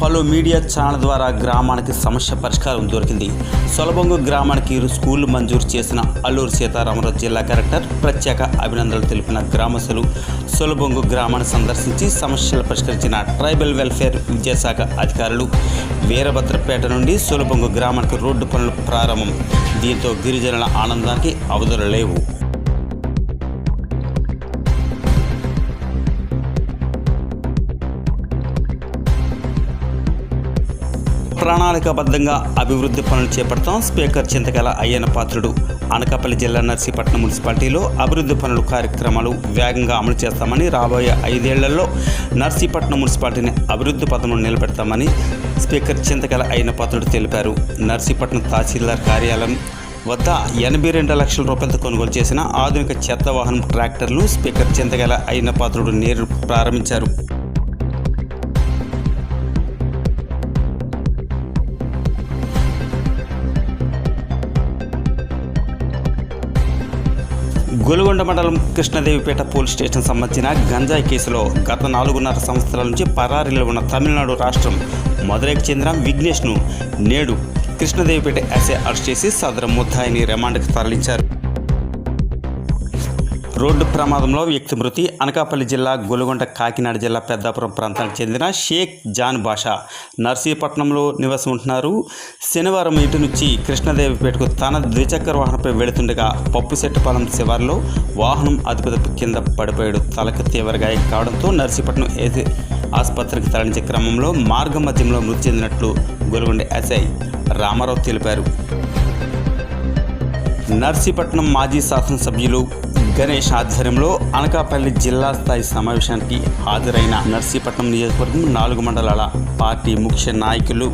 పలు media channel ద్వారా గ్రామానికి సమస్య పరిష్కారం దొరికింది. సొలబొంగు గ్రామానికి స్కూల్ మంజూరు చేసిన అల్లూరు సీతారామరాజు జిల్లా కలెక్టర్ ప్రత్యేక అభినందనలు తెలిపిన గ్రామస్తులు సొలబొంగు గ్రామాన్ని సందర్శించి సమస్యలు పరిష్కరించిన ట్రైబల్ వెల్ఫేర్ విద్యాశాఖ అధికారులు. వీరభద్రపేట నుండి సొలబొంగు గ్రామానికి రోడ్డు పనులు ప్రారంభం. దీంతో గిరిజనుల ఆనందానికి అవధులు లేవు. ప్రణాళికాబద్ధంగా అభివృద్ధి పనులు చేపడతాం. స్పీకర్ చింతకాయల అయ్యన్న పాత్రుడు. అనకాపల్లి జిల్లా నర్సీపట్నం మున్సిపాలిటీలో అభివృద్ధి పనులు కార్యక్రమాలు వేగంగా అమలు చేస్తామని, రాబోయే 5 ఏళ్లలో నర్సీపట్నం మున్సిపాలిటీని అభివృద్ధి పథంలో నిలబెడతామని స్పీకర్ చింతకాయల అయ్యన్న పాత్రుడు తెలిపారు. నర్సీపట్నం తహసీల్దార్ కార్యాలయం వద్ద 82 లక్షల రూపాయలతో కొనుగోలు చేసిన ఆధునిక చెత్త వాహనం ట్రాక్టర్ను స్పీకర్ చింతకాయల అయ్యన్న పాత్రుడు నేరు ప్రారంభించారు. గొలుగొండ మండలం కృష్ణదేవిపేట పోలీస్ స్టేషన్ సంబంధించిన గంజాయి కేసులో గత 4.5 సంవత్సరాల నుంచి పరారీలో ఉన్న తమిళనాడు రాష్ట్రం మదురైకి చెందిన విఘ్నేష్ను నేడు కృష్ణదేవిపేట ఎస్ఐ అరెస్ట్ చేసి సదరు ముద్దాయిని రిమాండ్కి తరలించారు. రోడ్డు ప్రమాదంలో వ్యక్తి మృతి. అనకాపల్లి జిల్లా గొలుగొండ, కాకినాడ జిల్లా పెద్దాపురం ప్రాంతానికి చెందిన షేక్ జాన్ బాషా నర్సీపట్నంలో నివాసం ఉంటున్నారు. శనివారం ఇటు నుంచి కృష్ణదేవిపేటకు తన ద్విచక్ర వాహనంపై వెళుతుండగా పప్పుసెట్టుపాలెం శివారులో వాహనం అదుపు కింద పడిపోయాడు. తలకు తీవ్ర గాయం కావడంతో నర్సీపట్నం ఆసుపత్రికి తరలించే క్రమంలో మార్గ మధ్యంలో మృతి చెందినట్లు గొలుగొండ ఎస్ఐ రామారావు తెలిపారు. నర్సీపట్నం మాజీ శాసనసభ్యులు గణేష్ ఆధ్వర్యంలో అనకాపల్లి జిల్లా స్థాయి సమావేశానికి హాజరైన నర్సీపట్నం నియోజకవర్గం 4 మండలాల పార్టీ ముఖ్య నాయకులు